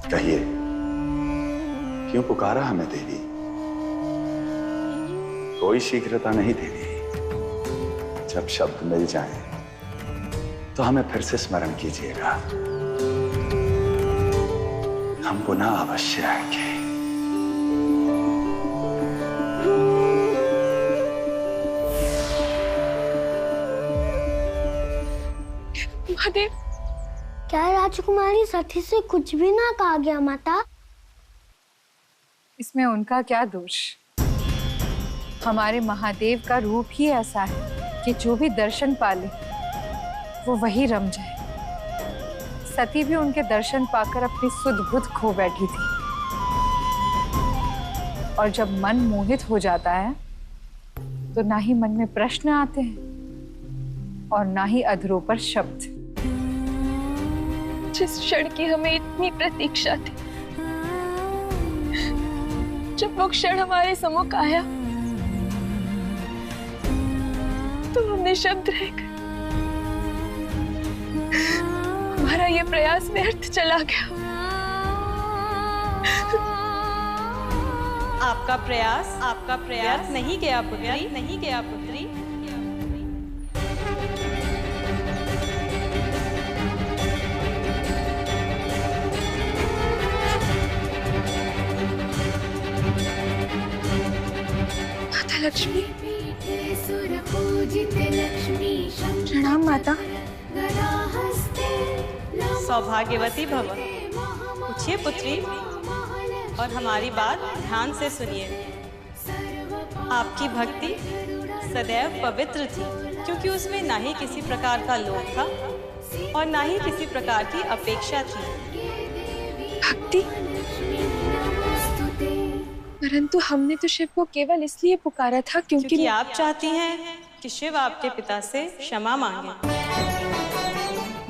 कहिए, क्यों पुकारा हमें देवी? कोई शीघ्रता नहीं देवी। जब शब्द मिल जाएं, तो हमें फिर से स्मरण कीजिएगा। हम पुनः अवश्य आएंगे। महादेव, क्या राजकुमारी सती से कुछ भी ना कहा गया माता? इसमें उनका क्या दोष? हमारे महादेव का रूप ही ऐसा है कि जो भी दर्शन पाले वो वही रम जाए। सती भी उनके दर्शन पाकर अपनी सुध बुध खो बैठी थी। और जब मन मोहित हो जाता है तो ना ही मन में प्रश्न आते हैं और ना ही अधरों पर शब्द। जिस क्षण की हमें इतनी प्रतीक्षा थी, जब वो क्षण हमारे सम्मुख आया तो हमने शब्द रह गए। हमारा ये प्रयास व्यर्थ चला गया। आपका प्रयास नहीं गया पुत्री, नहीं गया पुत्री। माता लक्ष्मी, प्रणाम माता। सौभाग्यवती भव। पूछिए पुत्री, और हमारी बात ध्यान से सुनिए। आपकी भक्ति सदैव पवित्र थी, क्योंकि उसमें ना ही किसी प्रकार का लोभ था और ना ही किसी प्रकार की अपेक्षा थी। भक्ति? परंतु हमने तो शिव को केवल इसलिए पुकारा था क्योंकि आप चाहती हैं कि शिव आपके पिता से क्षमा मांगे।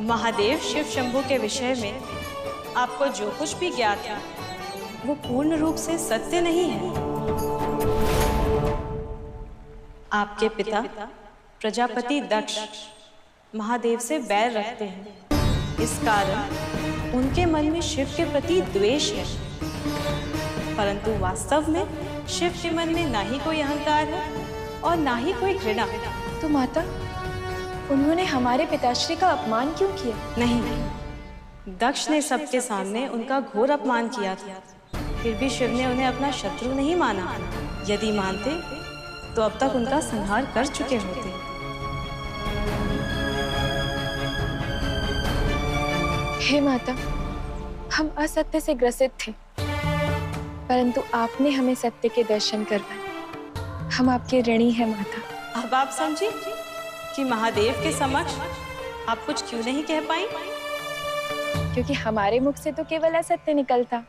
महादेव शिव शंभु के विषय में आपको जो कुछ भी ज्ञात है वो पूर्ण रूप से सत्य नहीं है। आपके पिता प्रजापति दक्ष महादेव से बैर रखते हैं। इस कारण उनके मन में शिव के प्रति द्वेष है, परंतु वास्तव में शिव के मन में ना ही कोई अहंकार है और ना ही कोई घृणा। तो माता, उन्होंने हमारे पिताश्री का अपमान क्यों किया? नहीं, दक्ष ने सबके सामने उनका घोर अपमान किया था, फिर भी शिव ने उन्हें अपना शत्रु नहीं माना। यदि मानते तो अब तक उनका संहार कर चुके होते। हे माता, हम असत्य से ग्रसित थे, परंतु आपने हमें सत्य के दर्शन करवाए। हम आपके ऋणी हैं माता। अब आप समझी कि महादेव के समक्ष आप कुछ क्यों नहीं कह पाई? क्योंकि हमारे मुख से तो केवल असत्य निकलता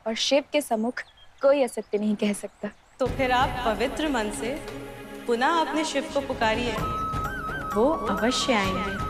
और शिव के सम्मुख कोई असत्य नहीं कह सकता। तो फिर आप पवित्र मन से पुनः अपने शिव को पुकारिए, वो अवश्य आएंगे।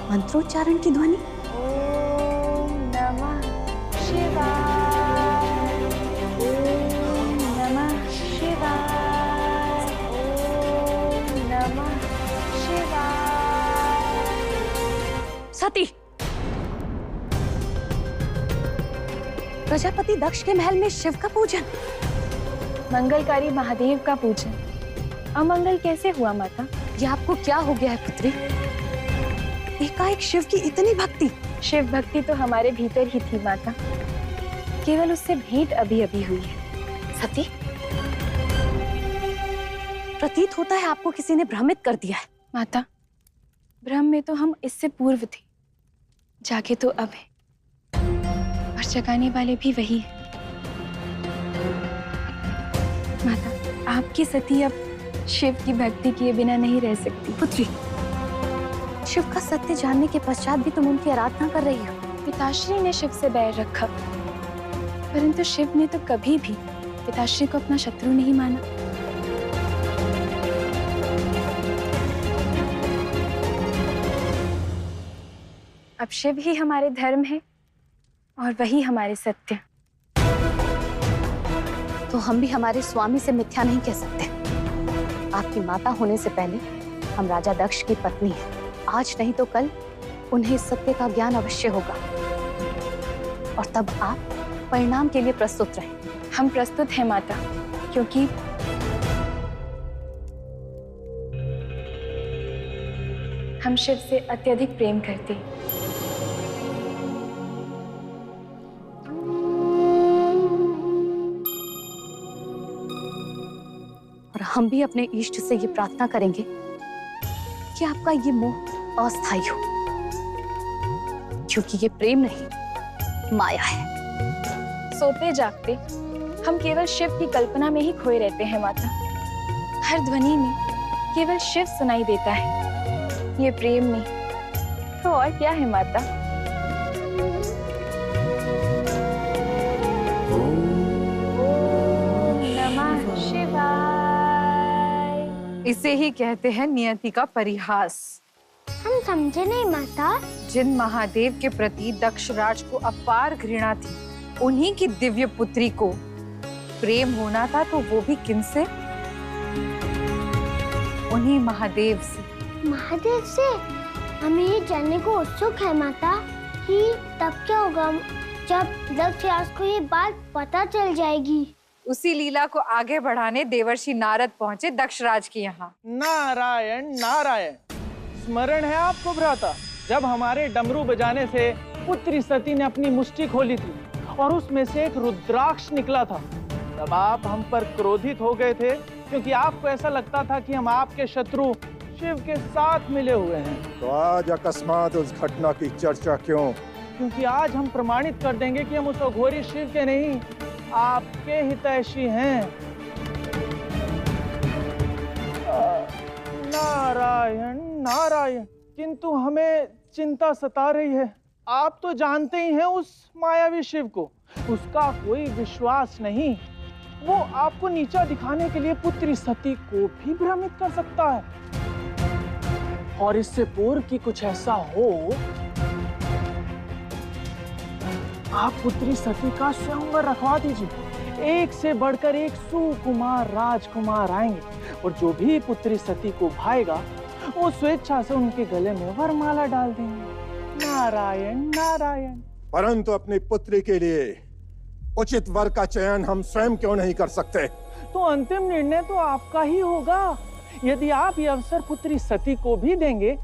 मंत्रोच्चारण की ध्वनि। ओम नमः शिवाय, ओम नमः शिवाय, ओम नमः शिवाय। सती, प्रजापति दक्ष के महल में शिव का पूजन, मंगलकारी महादेव का पूजन अमंगल कैसे हुआ माता? ये आपको क्या हो गया है पुत्री? एकाएक शिव की इतनी भक्ति। शिव भक्ति तो हमारे भीतर ही थी माता, केवल उससे भेंट अभी अभी हुई है। सती, प्रतीत होता है आपको किसी ने भ्रमित कर दिया है। माता, भ्रम में तो हम इससे पूर्व थे, जागे तो अब है, और जगाने वाले भी वही है। आपकी सती अब शिव की भक्ति किए बिना नहीं रह सकती। पुत्री, शिव का सत्य जानने के पश्चात भी तुम उनकी आराधना कर रही हो। पिताश्री ने शिव से बैर रखा, परंतु शिव ने तो कभी भी पिताश्री को अपना शत्रु नहीं माना। अब शिव ही हमारे धर्म है और वही हमारे सत्य। तो हम भी हमारे स्वामी से मिथ्या नहीं कह सकते। आपकी माता होने से पहले हम राजा दक्ष की पत्नी हैं। आज नहीं तो कल उन्हें इस सत्य का ज्ञान अवश्य होगा और तब आप परिणाम के लिए प्रस्तुत रहें। हम प्रस्तुत हैं माता, क्योंकि हम शिव से अत्यधिक प्रेम करते हैं। और हम भी अपने इष्ट से ये प्रार्थना करेंगे कि आपका ये मोह अस्थायी हो, क्योंकि ये प्रेम नहीं माया है। सोते जागते हम केवल शिव की कल्पना में ही खोए रहते हैं माता। हर ध्वनि में केवल शिव सुनाई देता है। ये प्रेम नहीं तो और क्या है माता? ओम नमः शिवाय। इसे ही कहते हैं नियति का परिहास। हम समझे नहीं माता। जिन महादेव के प्रति दक्षराज को अपार घृणा थी, उन्हीं की दिव्य पुत्री को प्रेम होना था, तो वो भी किनसे? उन्हीं महादेव से। महादेव से? हमें ये जानने को उत्सुक है माता कि तब क्या होगा जब दक्षराज को ये बात पता चल जाएगी। उसी लीला को आगे बढ़ाने देवर्षि नारद पहुंचे दक्षराज के यहाँ। नारायण नारायण। स्मरण है आपको भ्राता, जब हमारे डमरू बजाने से पुत्री सती ने अपनी मुष्टि खोली थी और उसमें से एक रुद्राक्ष निकला था, तब आप हम पर क्रोधित हो गए थे, क्योंकि आपको ऐसा लगता था कि हम आपके शत्रु शिव के साथ मिले हुए हैं। तो आज अकस्मात उस घटना की चर्चा क्यों? क्योंकि आज हम प्रमाणित कर देंगे कि हम उस अघोरी शिव के नहीं, आपके हितैषी हैं। नारायण नारायण। किंतु हमें चिंता सता रही है। आप तो जानते ही हैं उस मायावी शिव को, उसका कोई विश्वास नहीं। वो आपको नीचा दिखाने के लिए पुत्री सती को भी भ्रमित कर सकता है। और इससे पूर्व कि कुछ ऐसा हो, आप पुत्री सती का स्वयंवर रखवा दीजिए। एक से बढ़कर एक सुकुमार राजकुमार आएंगे और जो भी पुत्री सती को भाएगा वो स्वेच्छा से उनके गले में वरमाला डाल देंगे। नारायण नारायण। परंतु अपनी पुत्री के लिए उचित वर का चयन हम स्वयं क्यों नहीं कर सकते? तो अंतिम निर्णय तो आपका ही होगा। यदि आप ये अवसर पुत्री सती को भी देंगे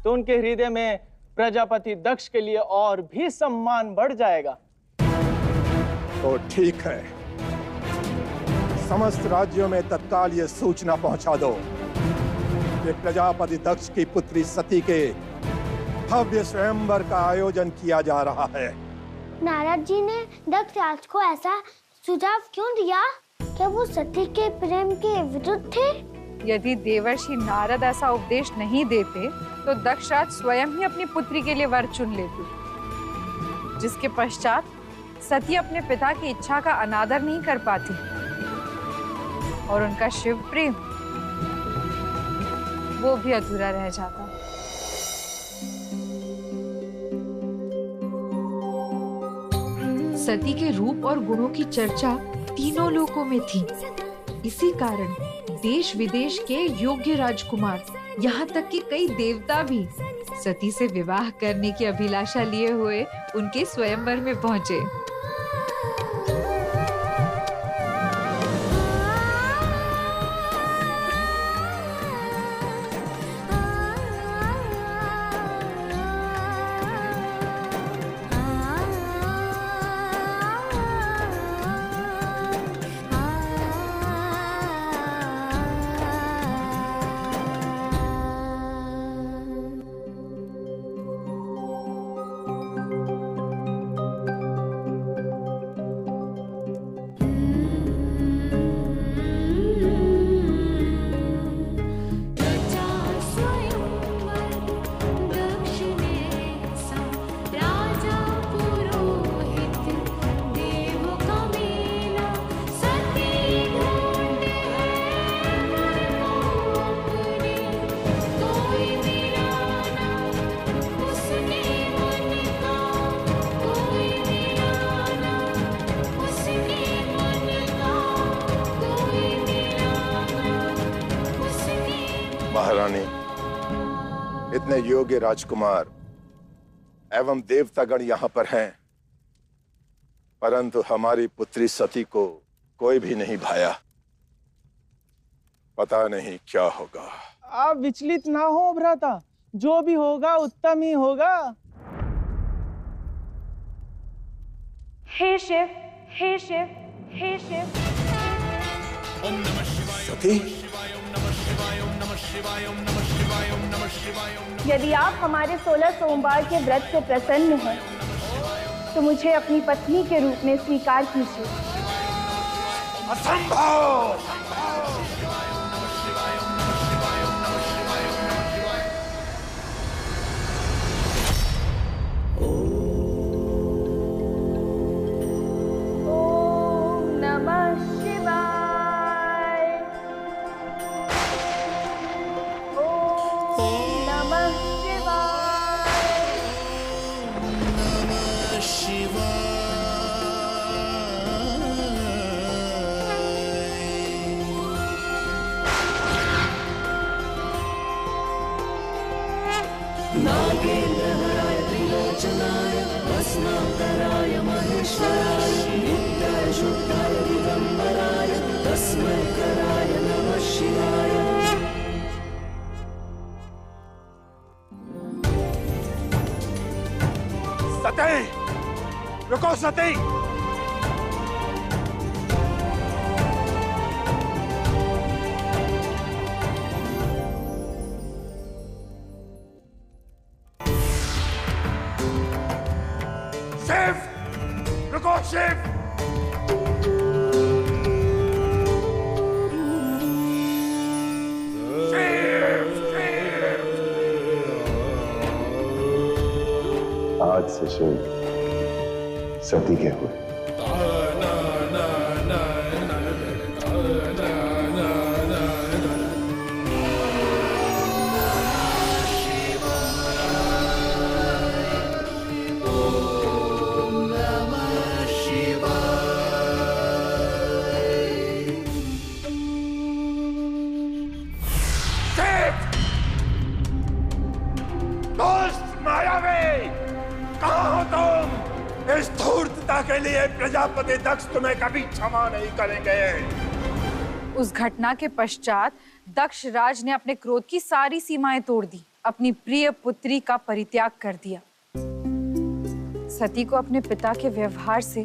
तो उनके हृदय में प्रजापति दक्ष के लिए और भी सम्मान बढ़ जाएगा। तो ठीक है, समस्त राज्यों में तत्काल ये सूचना पहुंचा दो कि प्रजापति दक्ष की पुत्री सती के भव्य स्वयंवर का आयोजन किया जा रहा है। नारद जी ने दक्षराज को ऐसा सुझाव क्यों दिया? क्या वो सती के प्रेम के विरुद्ध थे? यदि देवर्षि नारद ऐसा उपदेश नहीं देते तो दक्षराज स्वयं ही अपनी पुत्री के लिए वर चुन लेते, जिसके पश्चात सती अपने पिता की इच्छा का अनादर नहीं कर पाती और उनका शिव प्रेम वो भी अधूरा रह जाता। सती के रूप और गुणों की चर्चा तीनों लोकों में थी। इसी कारण देश विदेश के योग्य राजकुमार, यहाँ तक कि कई देवता भी सती से विवाह करने की अभिलाषा लिए हुए उनके स्वयंवर में पहुंचे। महारानी, इतने योग्य राजकुमार एवं देवतागण यहाँ पर हैं, परंतु हमारी पुत्री सती को कोई भी नहीं भाया। पता नहीं क्या होगा। आप विचलित ना हो भ्राता, जो भी होगा उत्तम ही होगा। हे शिव, हे शिव, हे शिव। सती, यदि आप हमारे 16 सोमवार के व्रत से प्रसन्न हैं, तो मुझे अपनी पत्नी के रूप में स्वीकार कीजिए। असंभव! ओम नमः शिवाय। ओम नमः सती, रुको सती। शिव, रुको शिव। आज से शिव सती के हुए। दोस्त मायावी, कहाँ हो तुम? इस धूर्तता के लिए प्रजापति दक्ष तुम्हें कभी क्षमा नहीं करेंगे। उस घटना के पश्चात दक्ष राज ने अपने क्रोध की सारी सीमाएं तोड़ दी, अपनी प्रिय पुत्री का परित्याग कर दिया। सती को अपने पिता के व्यवहार से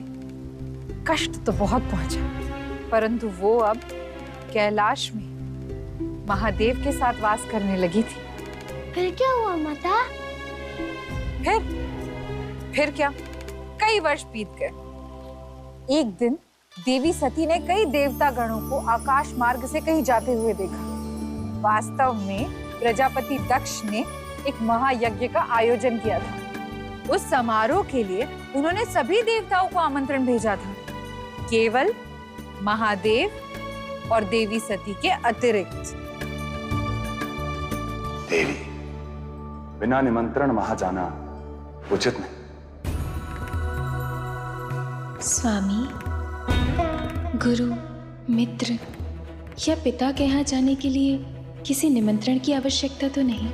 कष्ट तो बहुत पहुंचा, परंतु वो अब कैलाश में महादेव के साथ वास करने लगी थी। फिर क्या हुआ माता? फिर क्या, कई वर्ष बीत गए। एक दिन देवी सती ने कई देवता गणों को आकाश मार्ग से कहीं जाते हुए देखा। वास्तव में प्रजापति दक्ष ने एक महायज्ञ का आयोजन किया था। उस समारोह के लिए उन्होंने सभी देवताओं को आमंत्रण भेजा था, केवल महादेव और देवी सती के अतिरिक्त। देवी, बिना निमंत्रण वहां जाना उचित नहीं। स्वामी, गुरु, मित्र या पिता के यहाँ जाने के लिए किसी निमंत्रण की आवश्यकता तो नहीं।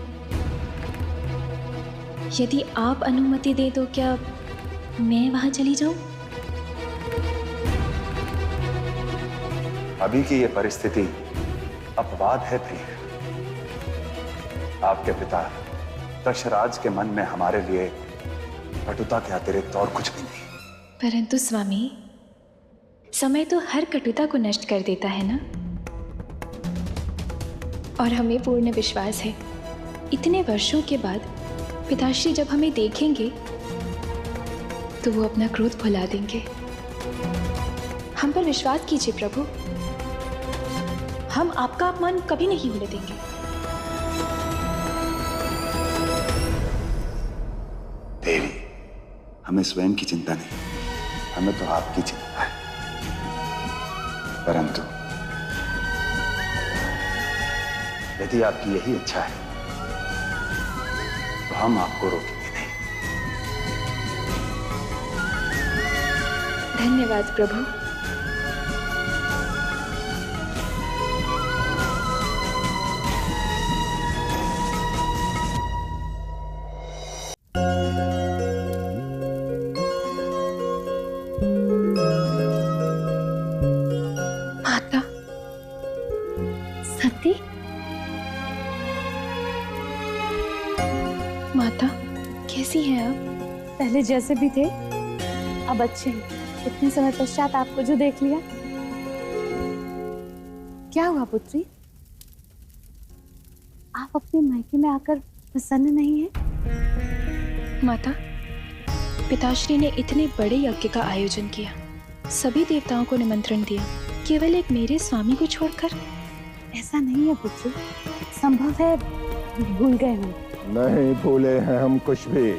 यदि आप अनुमति दे तो क्या मैं वहां चली जाऊं? अभी की ये परिस्थिति अपवाद है प्रिय। आपके पिता दक्षराज के मन में हमारे लिए कटुता के अतिरिक्त और कुछ भी नहीं। परंतु स्वामी, समय तो हर कटुता को नष्ट कर देता है ना। और हमें पूर्ण विश्वास है, इतने वर्षों के बाद पिताश्री जब हमें देखेंगे तो वो अपना क्रोध भुला देंगे। हम पर विश्वास कीजिए प्रभु, हम आपका अपमान कभी नहीं होने देंगे। देवी, हमें स्वयं की चिंता नहीं, हमें तो आपकी चिंता है। परंतु यदि आपकी यही इच्छा है तो हम आपको रोकेंगे नहीं। धन्यवाद प्रभु। पहले जैसे भी थे अब अच्छे हैं। इतने समय पश्चात आपको जो देख लिया। क्या हुआ पुत्री, आप अपने मायके में आकर प्रसन्न नहीं हैं? माता, पिताश्री ने इतने बड़े यज्ञ का आयोजन किया, सभी देवताओं को निमंत्रण दिया, केवल एक मेरे स्वामी को छोड़कर। ऐसा नहीं है पुत्री, संभव है भूल गए हम। नहीं भूले हैं हम कुछ भी।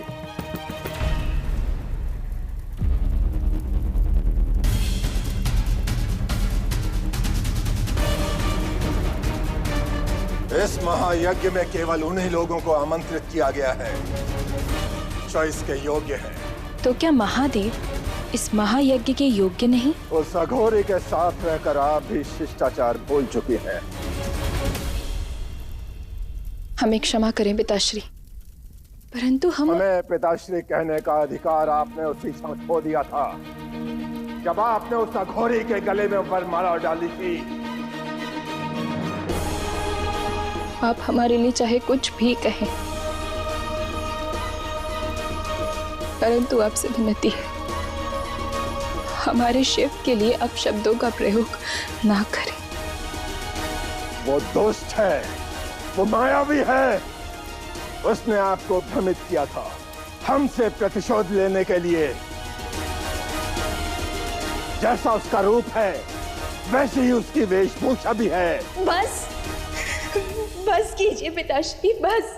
इस महायज्ञ में केवल उन्हीं लोगों को आमंत्रित किया गया है जो इसके योग्य है। तो क्या महादेव इस महायज्ञ के योग्य नहीं? उस अघोरी के साथ रहकर आप भी शिष्टाचार भूल चुकी हैं। हमें क्षमा करें पिताश्री, परंतु हमें पिताश्री कहने का अधिकार आपने उसी समय खो दिया था जब आपने उस अघोरी के गले में वरमाला डाली थी। आप हमारे लिए चाहे कुछ भी कहें, परंतु आपसे विनती है, हमारे शिव के लिए अपशब्दों का प्रयोग ना करें। वो दुष्ट है, वो मायावी है। उसने आपको भ्रमित किया था हमसे प्रतिशोध लेने के लिए। जैसा उसका रूप है वैसे ही उसकी वेशभूषा भी है। बस बस कीजिए पिताश्री, बस।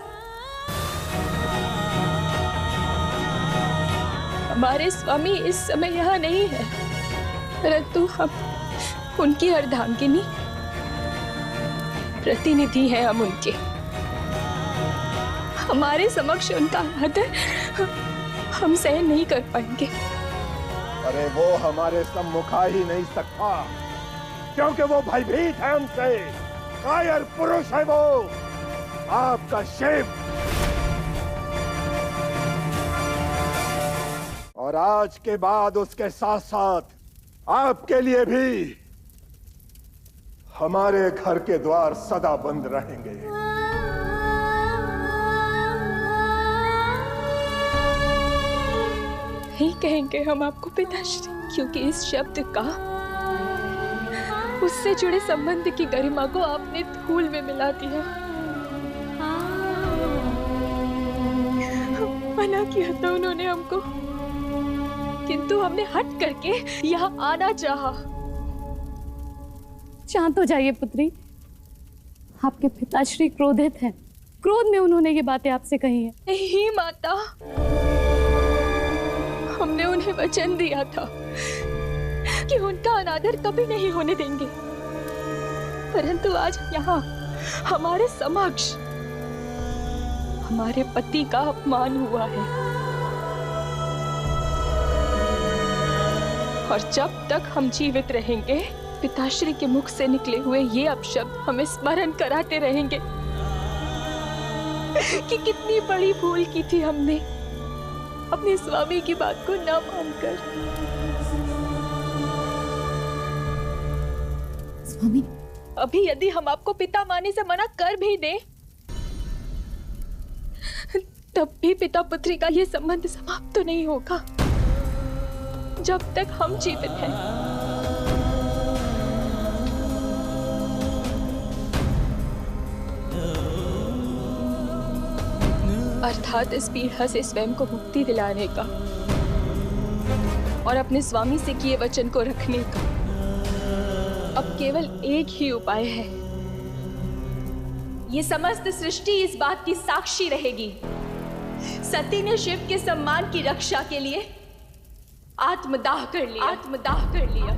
हमारे स्वामी इस समय यहाँ नहीं है, परंतु हम उनकी अर्धांगिनी प्रतिनिधि हैं। हम उनके, हमारे समक्ष उनका आदर हम सहन नहीं कर पाएंगे। अरे वो हमारे सम्मुख आ ही नहीं सकता क्योंकि वो भयभीत है हमसे। कायर पुरुष है वो, आपका शिव। और आज के बाद उसके साथ साथ आपके लिए भी हमारे घर के द्वार सदा बंद रहेंगे। नहीं कहेंगे हम आपको पिताश्री, क्योंकि इस शब्द का, उससे जुड़े संबंध की गरिमा को आपने धूल में मिला दिया। मना किया था उन्होंने हमको, किंतु हमने हट करके यहाँ आना चाहा। शांत हो जाइए पुत्री, आपके पिताश्री क्रोधित हैं। क्रोध में उन्होंने ये बातें आपसे कही हैं। नहीं माता, हमने उन्हें वचन दिया था कि उनका अनादर कभी नहीं होने देंगे, परंतु आज यहाँ हमारे समक्ष हमारे पति का अपमान हुआ है। और जब तक हम जीवित रहेंगे, पिताश्री के मुख से निकले हुए ये अपशब्द हमें स्मरण कराते रहेंगे कि कितनी बड़ी भूल की थी हमने अपने स्वामी की बात को न मानकर। स्वामी, अभी यदि हम आपको पिता माने से मना कर भी दें, तब भी पिता पुत्री का ये संबंध समाप्त तो नहीं होगा जब तक हम जीवित हैं। अर्थात इस पीड़ा से स्वयं को मुक्ति दिलाने का और अपने स्वामी से किए वचन को रखने का अब केवल एक ही उपाय है। ये समस्त सृष्टि इस बात की साक्षी रहेगी, सती ने शिव के सम्मान की रक्षा के लिए आत्मदाह कर लिया।